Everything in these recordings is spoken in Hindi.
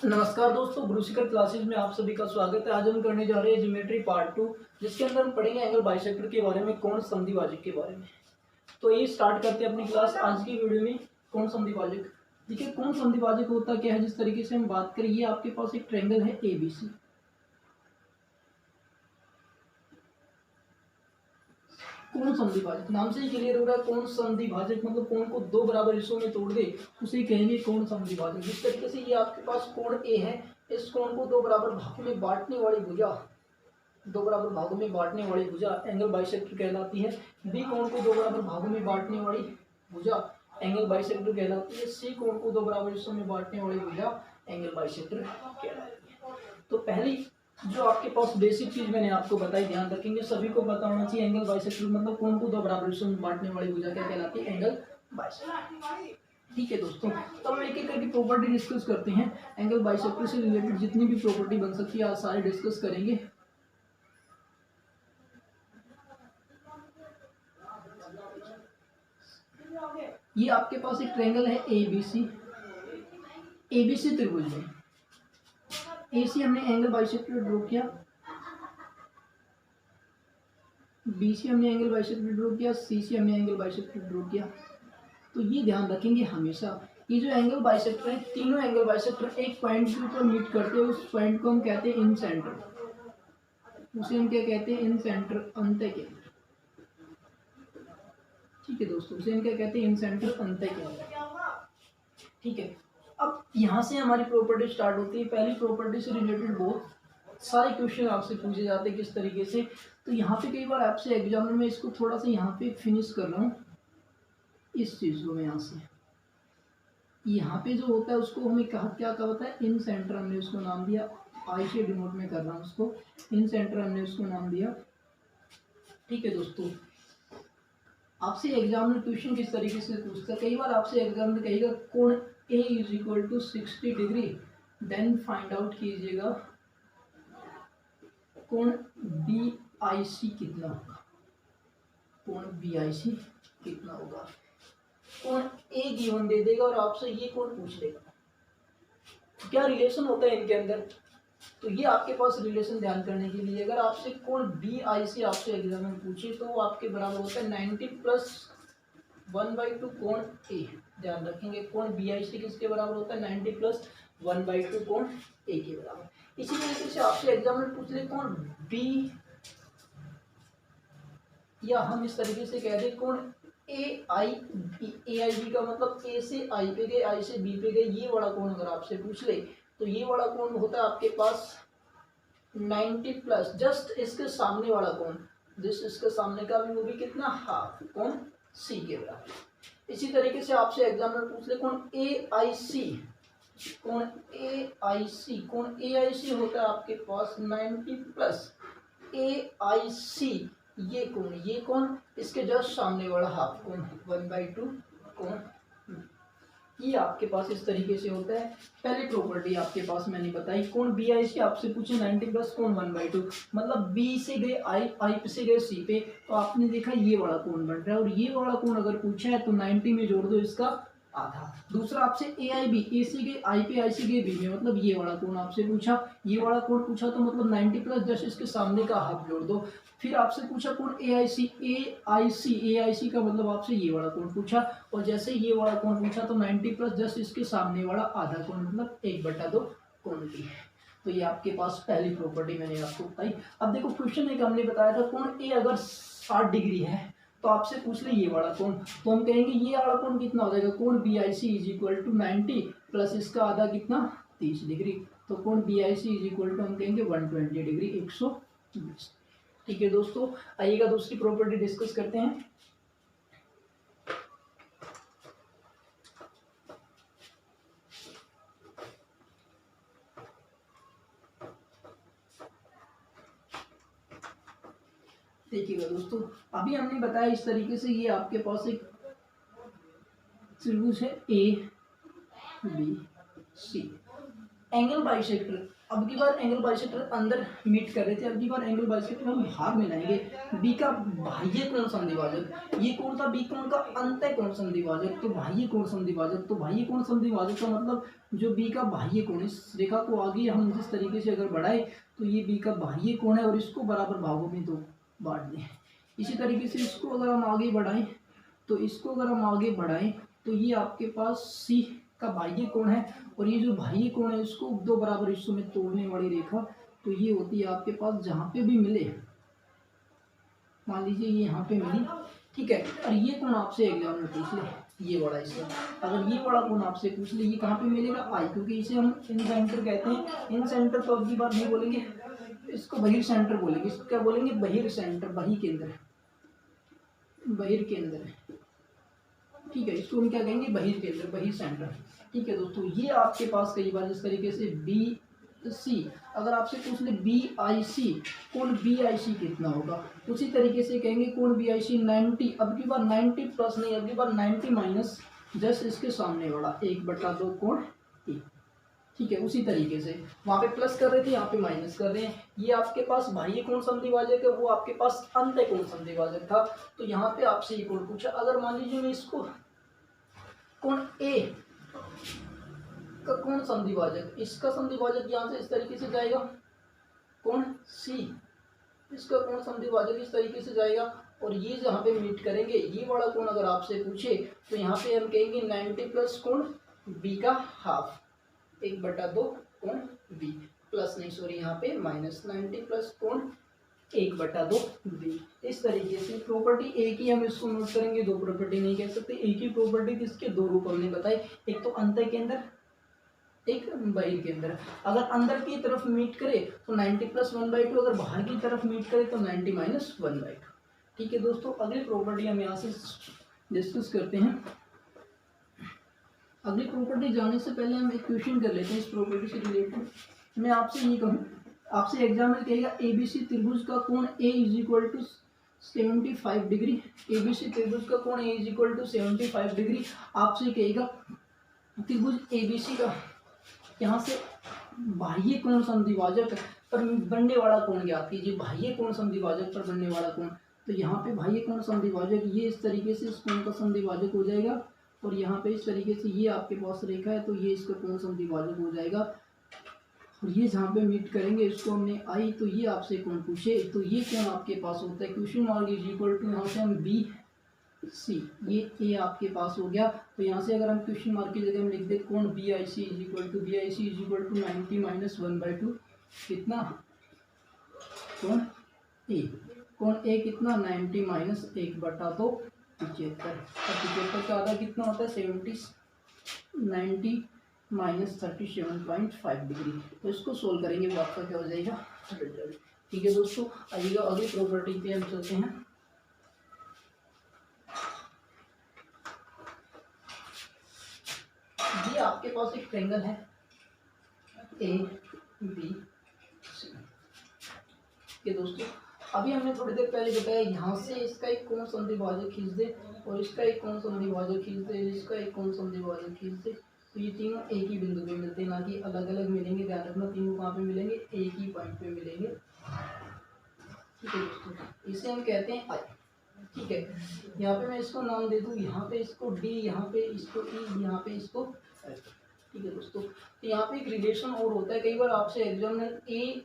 नमस्कार दोस्तों, गुरुशिखर क्लासेस में आप सभी का स्वागत है। आज हम करने जा रहे हैं ज्योमेट्री पार्ट 2, जिसके अंदर हम पढ़ेंगे एंगल बाइसेक्टर के बारे में, कोण संधिभाजक के बारे में। तो ये स्टार्ट करते हैं अपनी क्लास आज की वीडियो में। कोण संधिभाजक, देखिए कोण संधिभाजक होता क्या है, जिस तरीके से हम बात करें, ये आपके पास एक ट्रायंगल है ABC। कोण संधिभाजक नाम से ही क्लियर हो रहा है। कोण संधिभाजक मतलब कोण को दो बराबर हिस्सों में तोड़ दे, उसे कहेंगे कोण संधिभाजक। जिस तरीके से ये आपके पास कोण A है, इस कोण को दो बराबर भागों में बांटने वाली भुजा, दो बराबर भागों में बांटने वाली भुजा एंगल बाइसेक्टर कहलाती है। बी कोण को दो बराबर भागों में बांटने वाली भुजा एंगल बाइसेक्टर कहलाती है। सी कोण को दो बराबर हिस्सों में बांटने वाली भुजा एंगल बाइसेक्टर कहलाती है। तो पहली जो आपके पास बेसिक चीज मैंने आपको बताई, ध्यान रखेंगे, सभी को पता होना चाहिए। एंगल बाइसेक्टर मतलब कोण को दो बराबर हिस्सों में बांटने वाली भुजा क्या कहलाती है? Angle bisector. ठीक है दोस्तों, तो हम एक एक करके प्रॉपर्टी डिस्कस करते हैं। एंगल बाइसेक्टर से रिलेटेड जितनी भी प्रॉपर्टी बन सकती है आज सारे डिस्कस करेंगे। ये आपके पास एक ट्रायंगल है ABC। ABC त्रिभुज में AC हमने एंगल बाइसेक्टर ड्रॉ किया, BC हमने एंगल बाइसेक्टर ड्रॉ किया, CC हमने एंगल बाइसेक्टर ड्रॉ किया। तो ये ध्यान रखेंगे हमेशा, ये जो एंगल बाइसेक्टर है, तीनों एंगल बाइसेक्टर एक पॉइंट के ऊपर मीट करते हैं। उस पॉइंट को हम कहते हैं इन सेंटर, उसे हम क्या कहते हैं? इन सेंटर, अंत्य केंद्र। ठीक है दोस्तों, उसे हम क्या कहते हैं? इन सेंटर, अंत्य केंद्र। ठीक है, अब यहाँ से हमारी प्रॉपर्टी स्टार्ट होती है। पहली प्रॉपर्टी से रिलेटेड बहुत सारे क्वेश्चन आपसे पूछे जाते हैं, किस तरीके से। तो यहाँ पे कई बार आपसे एग्जाम में, इसको थोड़ा सा यहाँ पे फिनिश कर रहा हूँ, इस चीज को मैं यहाँ पे जो होता है उसको हमें क्या कहा होता है? इन सेंटर हमने उसको नाम दिया। आई से डिनोट में कर रहा हूँ उसको, इन सेंटर हमने उसको नाम दिया। ठीक है दोस्तों, आपसे एग्जाम में क्वेश्चन किस तरीके से पूछता है, कई बार आपसे एग्जाम में कहेगा कोण A = 60 degree, then find out कीजिएगा कोण BIC कितना होगा। कोण BIC कितना होगा? कोण A गिवन दे देगा और आपसे ये कोण पूछ लेगा, क्या रिलेशन होता है इनके अंदर। तो ये आपके पास रिलेशन ध्यान करने के लिए, अगर आपसे कोण BIC आपसे एग्जाम में पूछे तो वो आपके बराबर होता है 90 + 1/2 कोण A। ध्यान रखेंगे, कोण BIC किसके बराबर होता है? 90 + 1/2 कोण A के बराबर। इसी तरीके से आपसे एग्जाम में पूछ ले कोण B, या हम इस तरीके से कह दें कोण AIB का मतलब A से I पे गए, I से B पे गए, ये वाला कोण अगर आपसे पूछ ले तो ये वाला कोण होता है आपके पास 90 प्लस जस्ट इसके सामने वाला कोण, जिस इसके सामने का भी, वो भी कितना? हाफ, कोण C के बराबर। इसी तरीके से आपसे एग्जाम में पूछ ले कोण AIC, कोण AIC होता है आपके पास 90 प्लस AIC, ये कोण इसके जस्ट सामने वाला हाफ, कोण 1/2 कोण। ये आपके पास इस तरीके से होता है। पहली प्रॉपर्टी आपके पास मैंने बताई। कोण BIC आपसे पूछे 90 प्लस कोण 1/2, मतलब B से गए I से गए C पे, तो आपने देखा ये वाला कोण बन रहा है, और ये वाला कोण अगर पूछा है तो 90 में जोड़ दो इसका आधा। दूसरा आपसे AIB, A से गए I पे, I से गए B में, मतलब ये वाला कोण आपसे पूछा, ये वाला कोण पूछा तो मतलब 90 प्लस जस्ट इसके सामने का हाफ जोड़ दो। फिर आपसे पूछा कोण AIC का मतलब आपसे ये वाला कोण पूछा, और जैसे ये वाला कोण पूछा तो 90 प्लस जस्ट इसके सामने वाला आधा कोण, मतलब 1/2 कोण भी है। तो ये आपके पास पहली प्रॉपर्टी मैंने आपको बताई। अब देखो क्वेश्चन एक हमने बताया था, कोण A अगर 60 डिग्री है तो आपसे पूछ ले ये वाला कोण, तो हम कहेंगे ये वाला कोण कितना हो जाएगा? कोण BIC = 90 प्लस इसका आधा कितना? 30 डिग्री। तो कोण BIC = हम कहेंगे 120 डिग्री, 120। ठीक है दोस्तों, आइएगा दूसरी प्रॉपर्टी डिस्कस करते हैं। देखिएगा दोस्तों, अभी हमने बताया इस तरीके से, ये आपके पास एक त्रिभुज है ABC। एंगल बाइसेक्टर, अब की बार एंगल बाइसेक्टर अंदर मीट कर रहे थे, अब की बार एंगल बाइसेक्टर हम बाहर मिलाएंगे। बी का बाह्य कोण संधिभाजक, ये कौन था, बी कोण का अंतः कोण संधिभाजक, तो बाह्य कोण संधिभाजक, तो बाह्य कोण संधिभाजक का मतलब जो बी का बाह्य कोण, इस रेखा को आगे हम जिस तरीके से अगर बढ़ाए तो ये बी का बाह्य कोण है और इसको बराबर भागों में दो बांट दें। इसी तरीके से इसको अगर हम आगे बढ़ाएं तो इसको अगर हम आगे बढ़ाएं तो ये आपके पास सी का बाह्य कोण है और ये जो बाह्य कोण है इसको दो बराबर हिस्सों में तोड़ने वाली रेखा, तो ये होती है आपके पास जहाँ पे भी मिले, मान लीजिए ये यहाँ पे मिली, ठीक है, और ये कोण आपसे एग्जाम में पूछ ले, ये बड़ा इसका, अगर ये बड़ा कोण आपसे पूछ ले ये कहाँ पे मिलेगा, आई, क्योंकि इसे हम इन सेंटर कहते हैं। इन सेंटर तो अब की बात नहीं बोलेंगे, इसको बहिर सेंटर बोलेंगे, इसको क्या बोलेंगे, बहिर सेंटर, बही केंद्र, बहिर केंद्र, ठीक है, इसको हम क्या कहेंगे, बहिर केंद्र, बहिर सेंटर, ठीक है दोस्तों। ये आपके पास कई बार इस तरीके से बी सी, अगर आपसे पूछ ले बी आई सी, कोण बी आई सी कितना होगा, उसी तरीके से कहेंगे कोण बी आई सी 90, अब की बार 90 प्लस नहीं, अब की बार 90 माइनस जस्ट इसके सामने वाला 1/2 कोण ए, ठीक है, उसी तरीके से वहाँ पे प्लस कर रहे थे यहाँ पे माइनस कर रहे हैं। ये आपके पास बाह्य कोण संधिभाजक है, वो आपके पास अंतः कोण संधिभाजक था, तो यहाँ पे आपसे ये कोण पूछा। अगर मान लीजिए मैं इसको कोण ए का कोण संधिभाजक, इसका संधिभाजक यहाँ से इस तरीके से जाएगा, कोण सी, इसका कोण संधिभाजक इस तरीके से जाएगा और ये जहाँ पे मीट करेंगे ये वाला कोण अगर आपसे पूछे तो यहाँ पे हम कहेंगे 90 प्लस कोण बी का हाफ, 1/2 कोण बी, प्लस नहीं सॉरी यहाँ पे माइनस 90 प्लस कोण 1/2 बी। इस तरीके से प्रॉपर्टी एक ही हम इसको नोट करेंगे, दो प्रॉपर्टी नहीं कह सकते, एक ही प्रॉपर्टी जिसके दो रूप हमने बताए, एक तो अंतः केंद्र, एक बहिर केंद्र। अगर अंदर की तरफ मीट करे तो 90 प्लस 1/2, अगर बाहर की तरफ मीट करे तो 90 माइनस 1/2। ठीक है दोस्तों, अगली प्रॉपर्टी हम यहाँ से डिस्कस करते हैं। अगली प्रॉपर्टी जाने से पहले हम एक क्वेश्चन कर लेते हैं इस प्रॉपर्टी से रिलेटेड। मैं आपसे ये कहूँ, आपसे एग्जाम में कहेगा एबीसी त्रिभुज का कोण A is equal to 75 degree, ABC त्रिभुज का कोण A is equal to 75 degree. आपसे कहेगा त्रिभुज एबीसी का यहाँ से बाह्य कोण संधिभाजक पर बनने वाला कोण ज्ञात कीजिए, बाह्य कोण संधिभाजक पर बनने वाला कोण। तो यहाँ पे बाह्य कोण संधिभाजक ये इस तरीके से इस कोण का संधिभाजक हो जाएगा और यहाँ पे इस तरीके से ये आपके पास रेखा है तो ये इसका कोण संधिभाजक हो जाएगा और ये जहाँ पे मीट करेंगे इसको हमने आई, तो ये आपसे कोण पूछे तो ये कोण आपके पास होता है question mark is equal to, यहाँ से हम बी सी, ये ए आपके पास हो गया। तो यहाँ से अगर हम क्वेश्चन मार्क की जगह हम लिख दे कोण B I C is equal to, B I C is equal to 90 minus 1/2 कितना, कोण ए, कोण ए कितना 90 माइनस 1/2 75, और 75 का आधा कितना होता है 70, 90 माइनस 37.5 डिग्री। तो इसको सोल्व करेंगे तो आपका क्या हो जाएगा रिजल्ट। ठीक है दोस्तों, आइएगा अगली प्रॉपर्टी पे हम चलते हैं। ये आपके पास एक ट्रायंगल है ए बी सी। ये दोस्तों अभी हमने थोड़ी देर पहले बताया यहाँ से इसका एक कोण संधिभाजक खींच दे और इसका एक कोण संधिभाजक खींच दे, इसका एक कोण संधिभाजक खींच दे, तो ये तीनों एक ही बिंदु पे मिलते हैं, ना कि अलग अलग मिलेंगे। ध्यान रखना तीनों कहाँ पे मिलेंगे, एक ही पॉइंट पे मिलेंगे। ठीक है दोस्तों, इसे हम कहते हैं आई। ठीक है, यहाँ पे मैं इसको नाम दे दूँ, यहाँ पे इसको डी, यहाँ पे इसको ई, यहाँ पे इसको एफ। ठीक है दोस्तों, तो यहाँ पे एक रिलेशन और होता है, कई बार आपसे एग्जाम में ए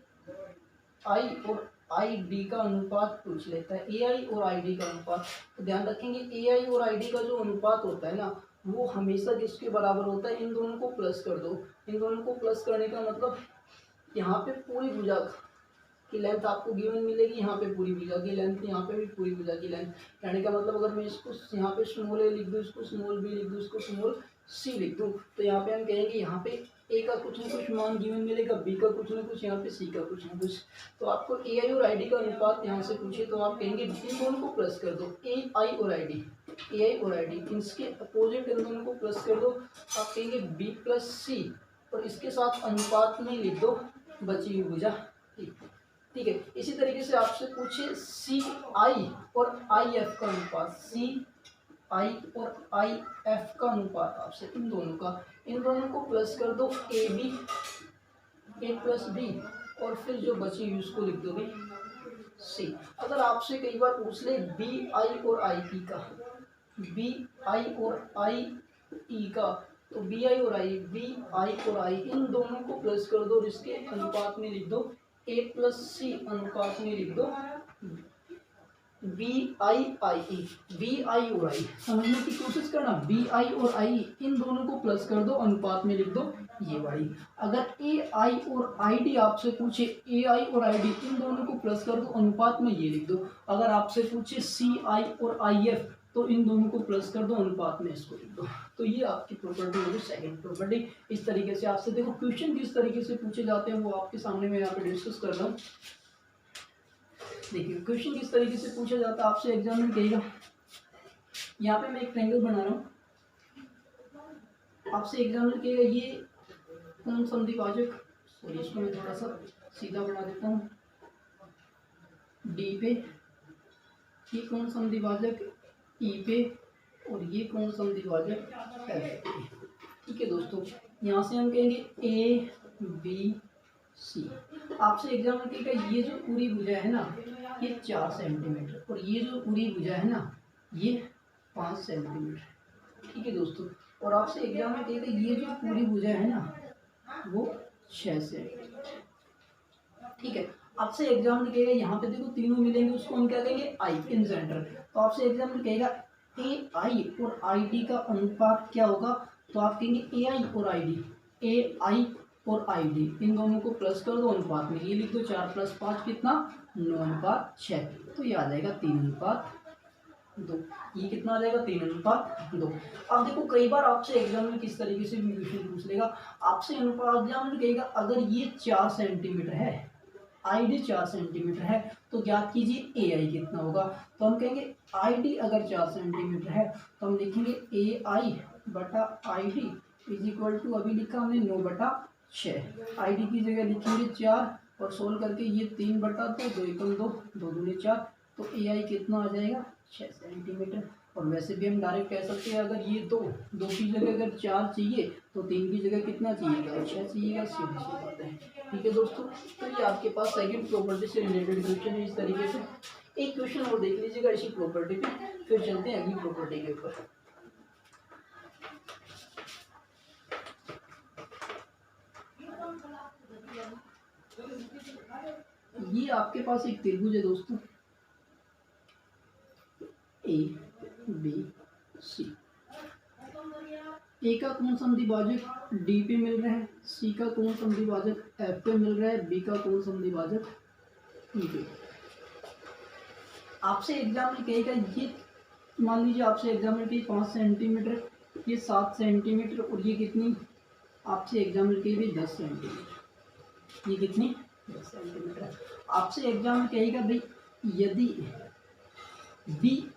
आई और आई डी का अनुपात पूछ लेता है, ए आई और आई डी का अनुपात। तो ध्यान रखेंगे ए आई और आई डी का जो अनुपात होता है ना वो हमेशा किसके बराबर होता है, इन दोनों को प्लस कर दो। इन दोनों को प्लस करने का मतलब यहाँ पे पूरी भुजा की लेंथ आपको गिवन मिलेगी, यहाँ पे पूरी भुजा की लेंथ, यहाँ पे भी पूरी भुजा की लेंथ। कहने का मतलब अगर मैं इसको यहाँ पे स्मॉल ए लिख दूँ, इसको स्मॉल बी लिख दूँ, इसको स्मॉल सी लिख दूँ, तो यहाँ पे हम कहेंगे यहाँ पे ए का कुछ न कुछ मान गिवन मिलेगा, बी का कुछ न कुछ, यहाँ पे सी का कुछ न कुछ। तो आपको ए आई और आई डी का अनुपात यहाँ से पूछे तो आप कहेंगे इन दोनों को प्लस कर दो, ए आई और आई डी, ए आई और आई डी इसके अपोजिट इन दोनों को प्लस कर दो, आप कहेंगे बी प्लस सी और इसके साथ अनुपात में लिख दो बची हुई भुजा। ठीक है, इसी तरीके से आपसे पूछे सी आई और आई एफ का अनुपात, सी आई और आई एफ का अनुपात आपसे इन दोनों को प्लस कर दो A B A plus B, और फिर जो बची हुई उसको लिख दोगे सी। अगर आपसे कई बार पूछ ले बी आई और आई ई का, बी आई और आई ई का, तो बी आई और आई इन दोनों को प्लस कर दो और इसके अनुपात में लिख दो ए प्लस सी, अनुपात में लिख दो B I I E. B I और आई समझने की कोशिश करना, बी आई और आई इन दोनों को प्लस कर दो, अनुपात में लिख दो ये वाई। अगर ए आई और आई डी आपसे पूछे, ए आई और आई डी इन दोनों को प्लस कर दो, अनुपात में ये लिख दो। अगर आपसे पूछे सी आई और आई एफ, तो इन दोनों को प्लस कर दो, अनुपात में इसको लिख दो। तो ये आपकी प्रॉपर्टी होगी सेकंड प्रॉपर्टी। इस तरीके से आपसे देखो क्वेश्चन किस तरीके से पूछे जाते हैं वो आपके सामने मैं यहाँ पे डिस्कस कर रहा हूँ। देखिए क्वेश्चन किस तरीके से पूछा जाता है, आपसे एग्जाम में कहेगा, यहाँ पे मैं एक ट्रायंगल बना रहा हूँ, आपसे एग्जाम में कहेगा ये कौन समद्विभाजक, सॉरी इसको मैं थोड़ा सा सीधा बना देता हूँ, डी पे, ये कौन समद्विभाजक ई पे, और ये कौन समद्विभाजक एफ पे। ठीक है दोस्तों, यहाँ से हम कहेंगे ए बी सी। आपसे एग्जाम में कहेगा ये जो पूरी भुजा है ना ये 4 सेंटीमीटर, और ये जो पूरी भुजा है ना ये 5 सेंटीमीटर। ठीक है दोस्तों, और आपसे एग्जाम में कहेगा ये जो पूरी भुजा है ना वो 6 सेंटीमीटर। ठीक है, आपसे एग्जाम में कहेगा यहाँ पे देखो तीनों मिलेंगे, उसको हम क्या कहेंगे आई इन सेंटर। तो आपसे एग्जाम में कहेगा ए आई और आई डी का अनुपात क्या होगा, तो आप कहेंगे ए आई और आई डी, ए आई और आई डी इन दोनों को प्लस कर दो, अनुपात में ये लिख दो 4 + 5 कितना 9:6। तो ये आ जाएगा 3:2। ये कितना आ जाएगा 3:2। अब देखो कई बार आपसे एग्जाम में किस तरीके से भी क्वेश्चन पूछ लेगा, आपसे एग्जाम में कहेगा अगर ये 4 सेंटीमीटर है, आई डी 4 सेंटीमीटर है, तो ज्ञात कीजिए ए आई कितना होगा। तो हम कहेंगे आई डी अगर 4 सेंटीमीटर है तो हम लिखेंगे ए आई बटा I D is equal to, अभी लिखा हमने 9/6। आई डी की जगह लिखेंगे 4 और सोल्व करके ये 3/2, 2 एकम 2, 2 दूनी 4, तो ए आई कितना आ जाएगा 6 सेंटीमीटर। और वैसे भी हम डायरेक्ट कह सकते हैं अगर ये दो की जगह अगर 4 चाहिए तो 3 की जगह कितना चाहिएगा 6 चाहिएगा, सीधी सी बात है। ठीक है दोस्तों, तो ये आपके पास सेकंड प्रॉपर्टी से रिलेटेड क्वेश्चन है इस तरीके से। एक क्वेश्चन और देख लीजिएगा इसी प्रॉपर्टी पे, फिर चलते हैं अगली प्रॉपर्टी के ऊपर। ये आपके पास एक त्रिभुज है दोस्तों, ए बी सी। ए का कोण समद्विभाजक डी पे मिल रहा है, सी का कोण समद्विभाजक एफ पे मिल रहा है, बी का कोण समद्विभाजक ई पे। आपसे एग्जाम में कहेगा ये, मान लीजिए आपसे एग्जाम में कही 5 सेंटीमीटर, ये 7 सेंटीमीटर, और ये कितनी, आपसे एग्जाम में कही 10 सेंटीमीटर, ये कितनी 10 सेंटीमीटर। आपसे एग्जाम में कहेगा भाई यदि बी,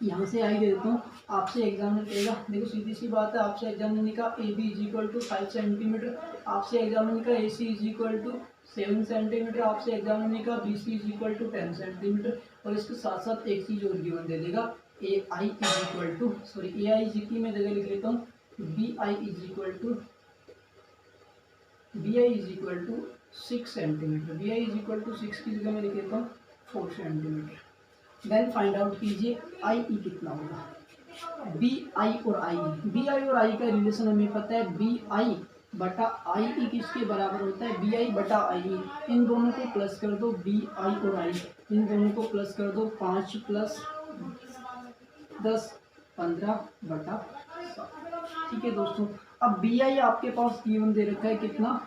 यहाँ से आई दे देता हूँ, आपसे एग्जाम में कहेगा, देखो सीधी सी बात है, आपसे एग्जाम में लिखा A B is equal to 5 centimetre, आपसे एग्जाम में लिखा A C is equal to 7 centimetre, आपसे एग्जाम में लिखा B C is equal to 10 centimetre, और इसके साथ साथ एक चीज और गिवन दे देगा, A I is equal to, sorry A I की मैं जगह लिख लेता हूँ B I is equal to 6 centimetre, B I is equal to 6 की जगह मैं लिख लेता हूँ 4 सेंटीमीटर। देन फाइंड आउट कीजिए आई ई कितना होगा। बी आई और आई, बी आई और आई का रिलेशन हमें पता है, बी आई बटा आई ई किसके बराबर होता है, बी आई बटा आई ई। इन दोनों को प्लस कर दो, बी आई और आई इन दोनों को प्लस कर दो, 5 + 10 15/7। ठीक है दोस्तों, अब बी आई आपके पास गिवन दे रखा है कितना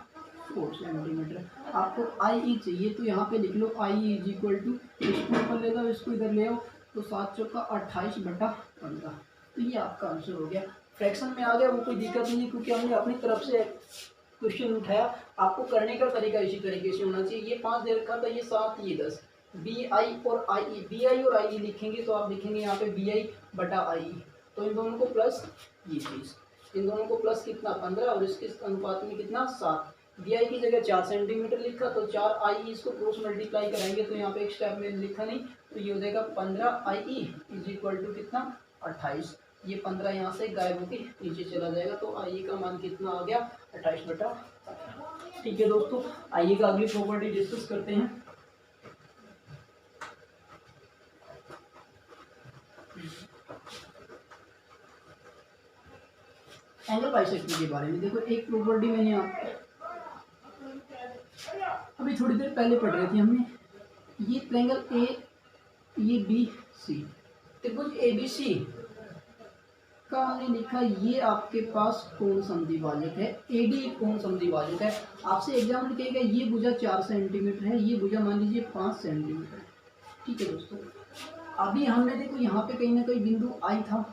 4 सेंटीमीटर, आपको आई ई चाहिए, तो यहाँ पे लिख लो आई इज इक्वल टू, इसको ऊपर ले जाओ इसको इधर ले आओ, तो 7 चौका 28/15। तो ये आपका आंसर हो गया। फ्रैक्शन में आ गया वो कोई दिक्कत नहीं है, क्योंकि हमने अपनी तरफ से क्वेश्चन उठाया। आपको करने का तरीका इसी तरीके से होना चाहिए। ये 5 दे रखा था, ये 7, ये 10, बी आई और आई ई, बी आई और आई ई लिखेंगे तो आप लिखेंगे यहाँ पे बी आई बटा आई ई, तो इन दोनों को प्लस ये चीज़, इन दोनों को प्लस कितना 15, और इसके अनुपात में कितना 7। बी आई की जगह 4 सेंटीमीटर लिखा, तो 4 आई ई, इसको क्रॉस मल्टीप्लाई कराएंगे तो यहाँ पे एक स्टेप में लिखा नहीं, तो ये हो जाएगा 15 आई ई इज इक्वल टू कितना 28। ये 15 यहाँ से गायब होकर नीचे चला जाएगा, तो आई ई का मान कितना आ गया 28/15। ठीक है दोस्तों, आइएगा अगली प्रॉपर्टी डिस्कस करते हैं। एंगल बाइसेक्टर के बारे में देखो, एक प्रॉपर्टी मैंने आपको अभी थोड़ी देर पहले पढ़ रही थी हमने, ये ट्रायंगल ए, ये बी सी, त्रिभुज ए बी सी का हमने लिखा, ये आपके पास कोण समद्विभाजक है, एडी कोण समद्विभाजक है। आपसे एग्जाम में कहेगा ये भुजा 4 सेंटीमीटर है, ये भुजा मान लीजिए 5 सेंटीमीटर है। ठीक है दोस्तों, अभी हमने देखो यहाँ पे कहीं ना कहीं बिंदु आई था,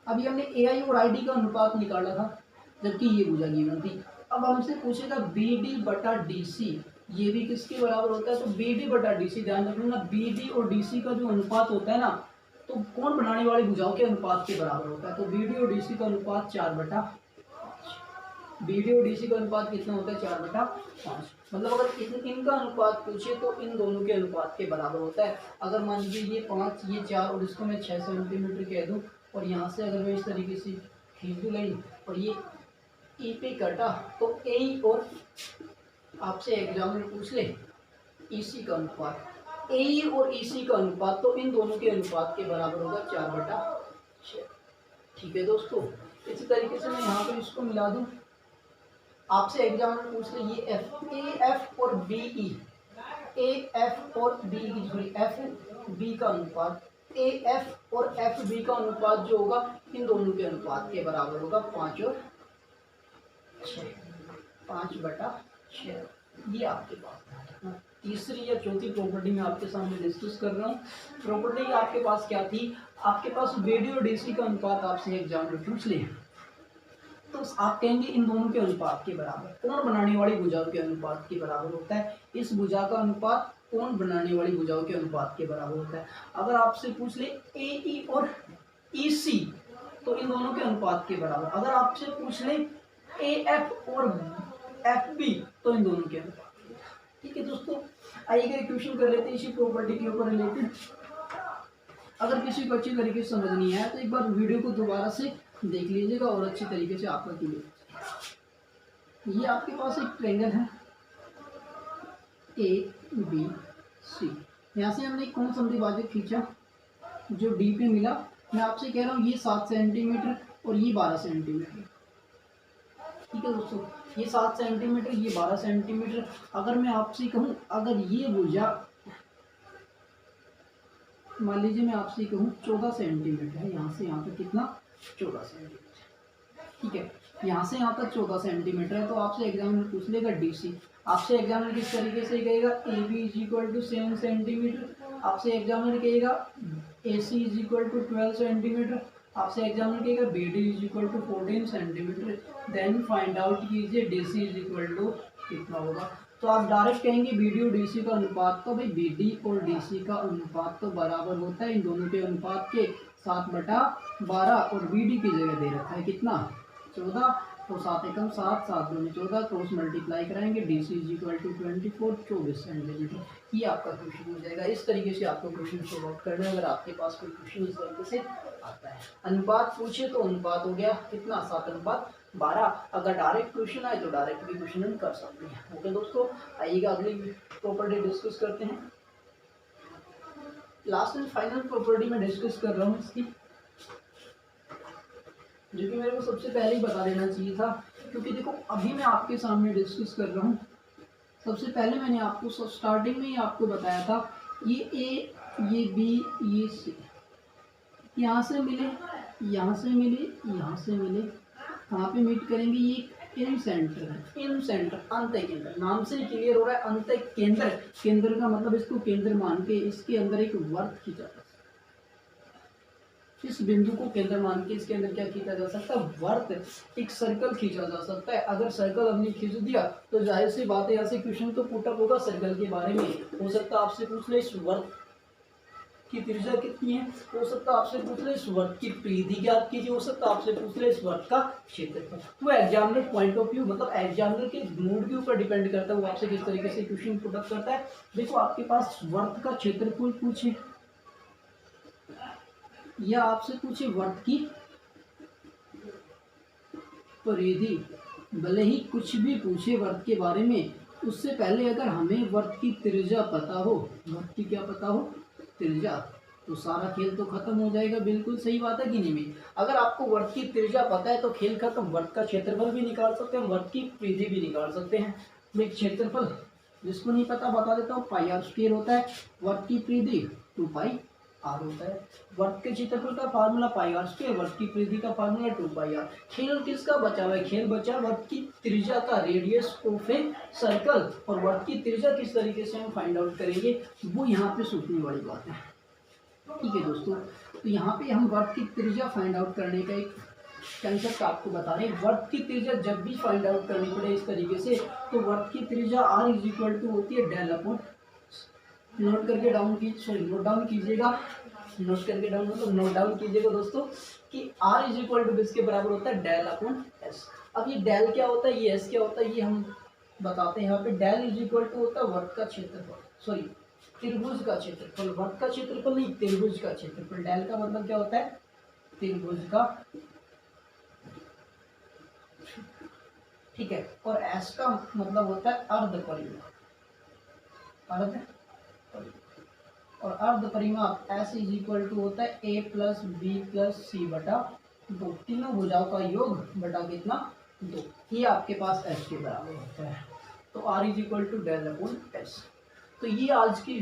अभी हमने ए आई और आई डी का अनुपात निकाला था, जबकि ये भुजा गिवन थी। अब हमसे पूछेगा बी डी बटा डी सी, ये भी किसके बराबर होता है, तो बी डी बटा डी सी, ध्यान रखना बी डी और डी सी का जो अनुपात होता है ना, तो कोण बनाने वाली भुजाओं के अनुपात के बराबर होता है। तो बी डी और डी सी का अनुपात 4/5, बी डी और डी सी का अनुपात कितना होता है, 4/5। मतलब अगर इनका अनुपात पूछे तो इन दोनों के अनुपात के बराबर होता है। अगर मान लीजिए ये 5, ये 4 और इसको मैं 6 सेंटीमीटर कह दूँ, और यहाँ से अगर मैं इस तरीके से खींच दूँ लाइन, और ये ई पे कटा, तो ए और आपसे एग्जाम में पूछ ले ई सी का अनुपात, ए और ई सी का अनुपात, तो इन दोनों के अनुपात के बराबर होगा 4/6। ठीक है दोस्तों, इसी तरीके से मैं यहाँ पर इसको मिला दूँ, आपसे एग्जाम में पूछ ले ये एफ, ए एफ और बी ई, ए एफ और B E, sorry F B का अनुपात, ए एफ और एफ बी का अनुपात जो होगा इन दोनों के अनुपात के बराबर होगा 5 और 6, 5/6। ये आपके पास तीसरी या चौथी प्रॉपर्टी में आपके सामने डिस्कस कर रहा हूँ। प्रॉपर्टी आपके पास क्या थी, आपके पास बीडी और डीसी का अनुपात आपसे एग्जाम में पूछ ले, तो आप कहेंगे इन दोनों के अनुपात के बराबर, कोण बनाने वाली भुजाओं के अनुपात के बराबर होता है। इस भुजा का अनुपात कोण बनाने वाली भुजाओं के अनुपात के बराबर होता है। अगर आपसे पूछ ले ए ई और ई सी, तो इन दोनों के अनुपात के बराबर। अगर आपसे पूछ ले ए एफ और एफ बी, तो इन दोनों के अनुपात। ठीक है दोस्तों, आइए क्वेश्चन कर लेते हैं इसी प्रॉपर्टी के ऊपर रिलेटेड। अगर किसी को अच्छी तरीके से समझ नहीं आया तो एक बार वीडियो को दोबारा से देख लीजिएगा और अच्छी तरीके से आपका क्लियर। ये आपके पास एक ट्रायंगल है ए बी सी, यहाँ से हमने कोण समद्विभाजक खींचा जो डी पे मिला। मैं आपसे कह रहा हूँ ये 7 सेंटीमीटर और ये 12 सेंटीमीटर। ठीक है दोस्तों, ये 7 सेंटीमीटर, ये 12 सेंटीमीटर। अगर मैं आपसे कहूँ, अगर ये भुजा मान लीजिए मैं आपसे कहूँ 14 सेंटीमीटर है, यहाँ से यहाँ तक कितना, 14 सेंटीमीटर। ठीक है, यहाँ से यहाँ तक 14 सेंटीमीटर है, तो आपसे एग्जाम में पूछ लेगा डीसी। आपसे एग्जाम में किस तरीके से कहेगा A B is equal to 7 centimetre, आपसे एग्जाम में कहेगा A C is equal to 12 centimetre, आपसे एग्जाम में कहेगा B D is equal to 14 centimetre. Then find out कीजिए D C is equal to कितना होगा। तो आप डायरेक्ट कहेंगे बी डी और डी सी का अनुपात, तो भाई बी डी और डी सी का अनुपात तो बराबर होता है इन दोनों के अनुपात के 7/12, और बी डी की जगह दे रखा है कितना, 14, तो 7 एकम 7, 7 दूनी 14, क्रॉस मल्टीप्लाई कराएंगे, D C is equal to 24 centimetre. ये आपका क्वेश्चन हो जाएगा। इस तरीके से आपको क्वेश्चन सॉल्व आउट करना है अगर आपके पास कोई क्वेश्चन इस तरीके से आता है। अनुपात पूछे तो अनुपात हो गया कितना, 7/12। अगर डायरेक्ट क्वेश्चन आए तो डायरेक्ट भी क्वेश्चन हम कर सकते हैं। ओके दोस्तों, आइएगा अगली प्रॉपर्टी डिस्कस करते हैं। लास्ट एंड फाइनल प्रॉपर्टी में डिस्कस कर रहा हूँ इसकी, जो कि मेरे को सबसे पहले ही बता देना चाहिए था, क्योंकि देखो अभी मैं आपके सामने डिस्कस कर रहा हूँ। सबसे पहले मैंने आपको स्टार्टिंग में ही आपको बताया था, ये ए, ये बी, ये सी, यहाँ से मिले, यहाँ से मिले, यहाँ से मिले, कहाँ पे मीट करेंगे, ये इन सेंटर है, इन सेंटर, अंत केंद्र। नाम से क्लियर हो रहा है, अंत केंद्र। केंद्र का मतलब इसको केंद्र मान के इसके अंदर एक वर्त खींचा जा सकता है। इस बिंदु को केंद्र मान के इसके अंदर क्या खींचा जा सकता है, वर्त, एक सर्कल खींचा जा सकता है। अगर सर्कल हमने खींच दिया तो जाहिर सी बात है यहाँ से क्वेश्चन तो पुटअप होगा सर्कल के बारे में। हो सकता है आपसे पूछ ले इस वर्त की त्रिज्या कितनी है, हो सकता है आपसे पूछ ले इस वर्त की परिधि ज्ञात कीजिए, हो सकता है आपसे पूछ ले इस वर्त का क्षेत्रफल। वो एग्जामिनर पॉइंट ऑफ व्यू, मतलब एग्जामिनर के मूड के ऊपर डिपेंड करता है वो आपसे किस तरीके से क्वेश्चन पुटअप करता है। देखो आपके पास वर्त का क्षेत्रफल पूछे या आपसे पूछे वर्त की परिधि, भले ही कुछ भी पूछे वर्त के बारे में, उससे पहले अगर हमें वर्त की त्रिज्या पता हो, वर्त की क्या पता हो, त्रिज्या, तो सारा खेल तो खत्म हो जाएगा। बिल्कुल सही बात है कि नहीं भाई? अगर आपको वर्त की त्रिज्या पता है तो खेल खत्म। वर्त का क्षेत्रफल भी निकाल सकते हैं, वर्त की परिधि भी निकाल सकते हैं। भाई क्षेत्रफल जिसको नहीं पता बता देता हूँ, पाई आर स्क्वायर होता है। वर्त की परिधि 2 पाई आर होता है। वर्त के क्षेत्रफल का फार्मूला पाई आर स्क्वायर, वर्त की परिधि का फार्मूला 2 पाई आर। खेल किसका बचा हुआ है? खेल बचा वर्त की त्रिज्या का, रेडियस ऑफ ए सर्कल। और वर्त की त्रिज्या किस तरीके से हम फाइंड आउट करेंगे, वो यहाँ पे सोचने वाली बात है। ठीक है दोस्तों, तो यहाँ पे हम वर्त की त्रिज्या फाइंड आउट करने का एक कंसेप्ट आपको बता रहे हैं। वर्त की त्रिज्या जब भी फाइंड आउट करनी पड़े इस तरीके से, तो वर्त की त्रिज्या r इज इक्वल टू होती है डेल अपॉन, नोट करके डाउन की, सॉरी नोट डाउन कीजिएगा, नोट करके डाउन मतलब नोट डाउन कीजिएगा दोस्तों कि r इज इक्वल टू किसके बराबर होता है, डेल अपॉन s। अब ये डेल क्या होता है, ये s क्या होता है, ये हम बताते हैं। यहाँ पे डेल इज इक्वल टू होता है वर्त का क्षेत्रफल, सॉरी त्रिभुज का क्षेत्रफल, वर्त का क्षेत्रफल नहीं, त्रिभुज का क्षेत्रफल। डेल का मतलब क्या होता है, त्रिभुज का, ठीक है। और एस का मतलब होता है अर्ध परिमाप, अर्ध परिमाप। और अर्ध परिमाप एस इज इक्वल टू होता है ए प्लस बी प्लस सी बटा 2, तीनों भुजाओं का योग बटा कितना, 2। ये आपके पास एस के बराबर होता है। तो R is equal to del upon S. तो ये आज की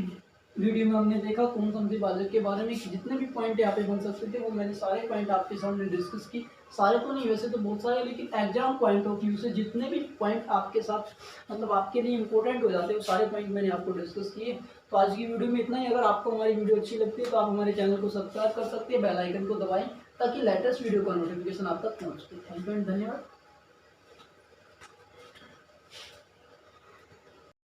वीडियो में हमने देखा कौन समद्वि भाजक के बारे में। जितने भी पॉइंट यहाँ पे बन सकते थे वो मैंने सारे पॉइंट आपके सामने डिस्कस की। सारे तो नहीं, वैसे तो बहुत सारे, लेकिन एग्जाम पॉइंट ऑफ व्यू से जितने भी पॉइंट आपके साथ मतलब आपके लिए इंपॉर्टेंट हो जाते हैं वो सारे पॉइंट मैंने आपको डिस्कस किए। तो आज की वीडियो में इतना ही। अगर आपको हमारी वीडियो अच्छी लगती है तो आप हमारे चैनल को सब्सक्राइब कर सकते हैं, बेल आइकन को दबाएं ताकि लेटेस्ट वीडियो का नोटिफिकेशन आप तक पहुँच सके। थैंक यू एंड धन्यवाद।